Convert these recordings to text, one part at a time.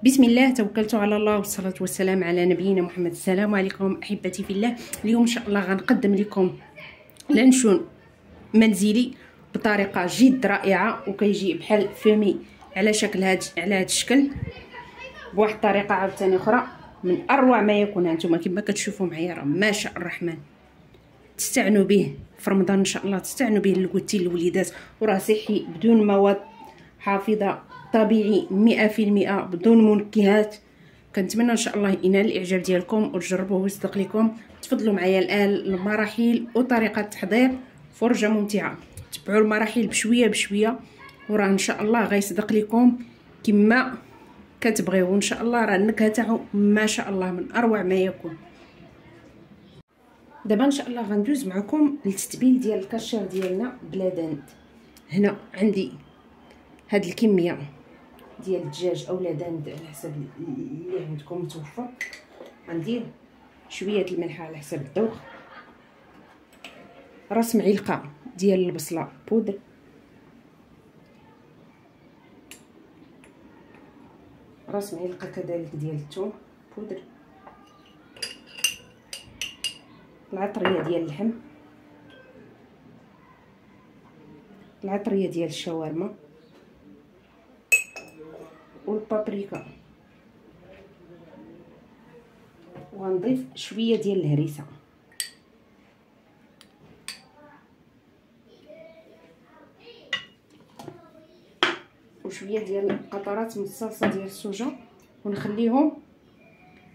بسم الله توكلت على الله والصلاة والسلام على نبينا محمد. السلام عليكم أحبتي في الله. اليوم إن شاء الله غنقدم لكم لانشون منزلي بطريقة جد رائعة، وكيجي بحال فمي على شكل على هذا الشكل، بواحد الطريقة عاوتاني أخرى من أروع ما يكون. هانتوما كما كتشوفوا معايا راه ما شاء الرحمن، تستعنوا به في رمضان إن شاء الله، تستعنوا به للقوتين الوليدات، وراه صحي بدون مواد حافظة، طبيعي 100% بدون منكهات. كنتمنى ان شاء الله ينال الاعجاب ديالكم وتجربوه ويصدق لكم. تفضلوا معايا الان المراحل وطريقه التحضير، فرجه ممتعه. تبعوا المراحل بشويه بشويه، وراه ان شاء الله غيصدق لكم كما كتبغيو. ان شاء الله راه النكهه تاعو ما شاء الله من اروع ما يكون. دابا ان شاء الله غندوز معكم للتتبيل ديال الكاشير ديالنا بلا دند. هنا عندي هاد الكميه ديال الدجاج اولا دند على حسب اللي عندكم متوفر. غندير شويه الملح على حسب الذوق، راس معلقه ديال البصله بودر، راس معلقه كذلك ديال الثوم بودر، العطريه ديال اللحم، العطريه ديال الشاورما، والبابريكا، وغنضيف شويه ديال الهريسه، وشويه ديال قطرات من الصلصه ديال السوجه، ونخليهم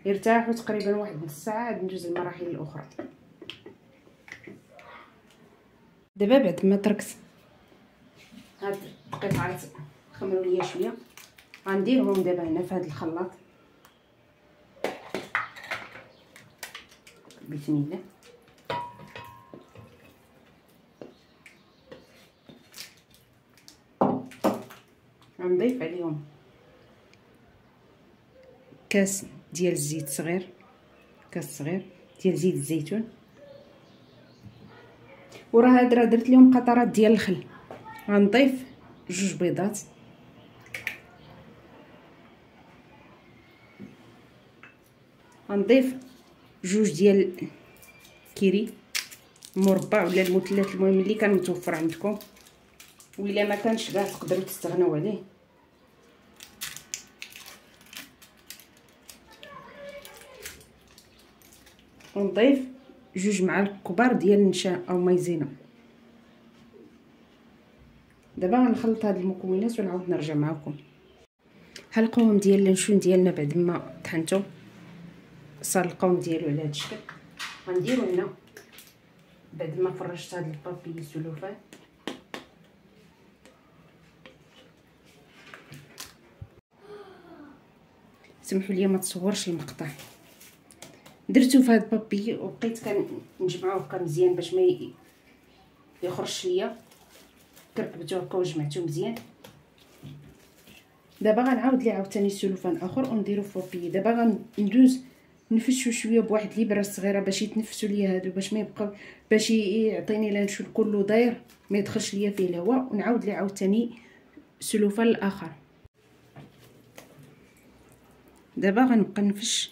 يرتاحوا تقريبا واحد نص ساعه عاد ندوز المراحل الاخرى. دابا بعد ما تركت هاد القطعات خمروا ليا شويه، غنديرهم دابا هنا في هذا الخلاط بسم الله. غنضيف عليهم كاس ديال الزيت صغير، كاس صغير ديال زيت الزيتون، وراه هاد راه درت لهم قطرات ديال الخل. غنضيف 2 بيضات، غنضيف 2 ديال كيري مربع ولا المثلث، المهم اللي كان متوفر عندكم، وإلا ما كانش كاع تقدروا تستغناو عليه. ونضيف 2 معالق كبار ديال النشا او مايزينا. دابا غنخلط هاد المكونات ونعاود نرجع معكم. ها القوام ديال اللانشون ديالنا بعد ما طحنتو صار القوام ديالو على هاد الشكل. غنديرو هنا بعد ما فرشت هاد البابي سلوفان، سمحوا لي ما تصورش المقطع، درتو في هاد البابي وبقيت كنجمعوه هكا مزيان باش ما يخرجش ليا، كركبتو هكا وجمعتو مزيان. دابا غنعاود ليه عاوتاني سلوفان اخر ونديرو في بابي. دابا غندوز نفشو شويه بواحد الابره صغيره باش يتنفسوا ليا هادو، باش ما يبقاو، باش يعطيني لانشون كله داير ما يدخلش ليا فيه الهواء، ونعاود ليه عاوتاني سلوفان الاخر. دابا غنبقى نفش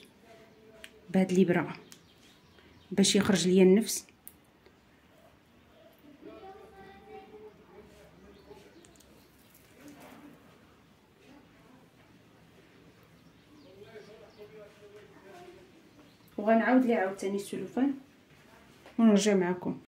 بهاد الابره باش يخرج ليا النفس. وغنعاود ليه عاوتاني السلوفان ونرجع معكم.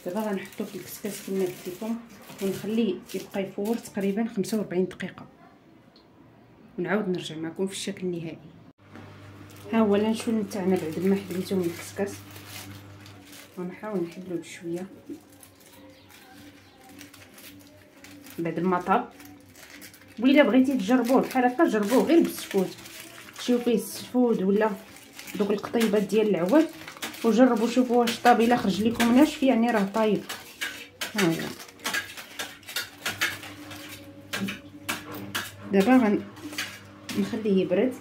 دابا غنحطو في الكسكاس كما قلت لكم ونخليه يبقى يفور تقريبا 45 دقيقه، ونعاود نرجع معكم في الشكل النهائي. ها هو اللانشون تاعنا بعد ما حليته من الكسكاس، ونحاول نحلو بشويه بعد ما طاب. وإلا بغيتي تجربوه بحال هكا جربوه غير بالسفود، شوفوا فيه السفود ولا دوك القطيبات ديال العواد، وجربوا شوفوا واش طاب. الا خرج لكم ناشف يعني راه طايب. ها هو دابا نخليه يبرد.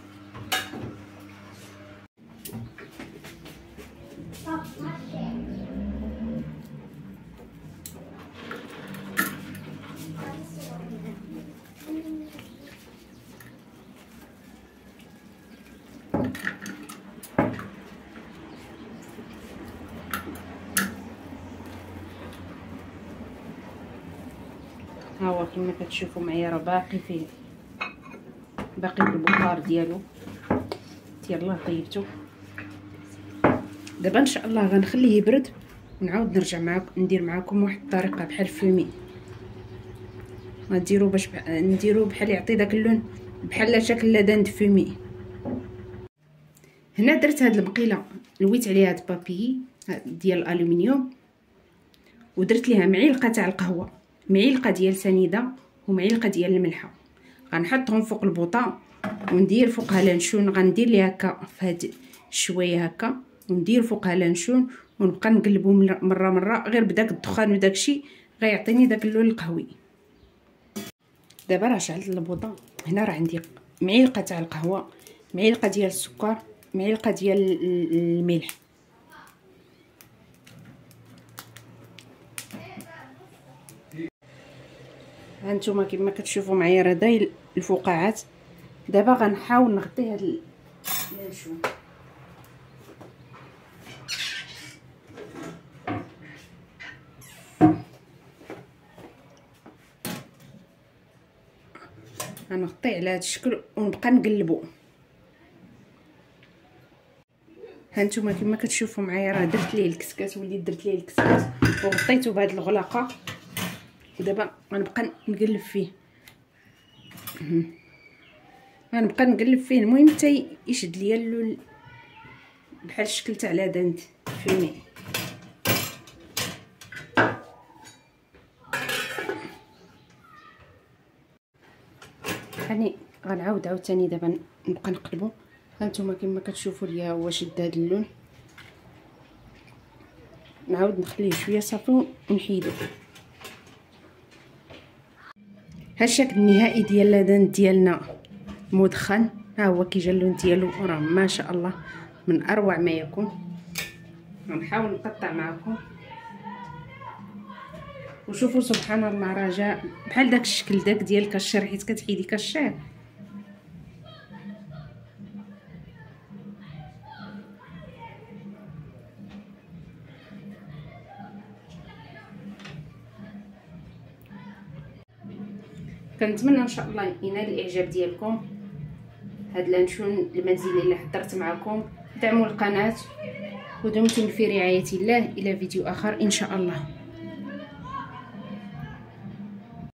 ها هو كما كتشوفوا معايا راه باقي فيه البخار ديالو. يلاه طيبته. دابا ان شاء الله غنخليه يبرد ونعاود نرجع معكم ندير معكم واحد الطريقه بحال الفومي. غنديرو باش نديرو بحال يعطي داك اللون بحال شكل لادان فومي. هنا درت هاد المقيله لويت عليها هاد بابي ديال الالومنيوم ودرت ليها معلقه تاع القهوه، معلقه ديال سنيده ومعلقه ديال الملحه. غنحطهم فوق البوطه وندير فوقها لانشون. غندير ليها هكا في هاد شويه هكا وندير فوقها لانشون ونبقى نقلبو مره غير بداك الدخان وداكشي غيعطيني داك اللون القهوي. دابا راه شعلت البوطه. هنا راه عندي معلقه تاع القهوه، معلقه ديال السكر، معلقه ديال الملح. هانتوما كما كتشوفوا معايا راه داير الفقاعات. دابا غنحاول نغطي هاد اللانشون. غنغطيه على هاد الشكل ونبقى نقلبو. هانتوما كما كتشوفوا معايا راه درت ليه الكسكاس، وليت درت ليه الكسكاس وغطيته بهاد الغلاقه. ودابا غنبقى نقلب فيه، غنبقى نقلب فيه المهم حتى يشد ليا اللون بحال الشكل تاع لادانت فيمي. يعني غنعاود عاوتاني دابا نبقى نقلبو. هانتوما كما كتشوفوا ليا هو شد هذا اللون. نعاود نخليه شويه صافي ونحيدو. ها الشكل النهائي ديال لادان ديالنا مدخن. ها هو كي جا اللون ديالو راه ما شاء الله من اروع ما يكون. غنحاول نقطع معكم وشوفوا سبحان الله راه جا بحال داك الشكل داك ديال كشير، حيت كتحيدي كشير. كنتمنى ان شاء الله ينال الاعجاب ديالكم هاد اللانشون المنزلي اللي حضرت معكم. دعموا القناه ودمتم في رعايه الله. الى فيديو اخر ان شاء الله.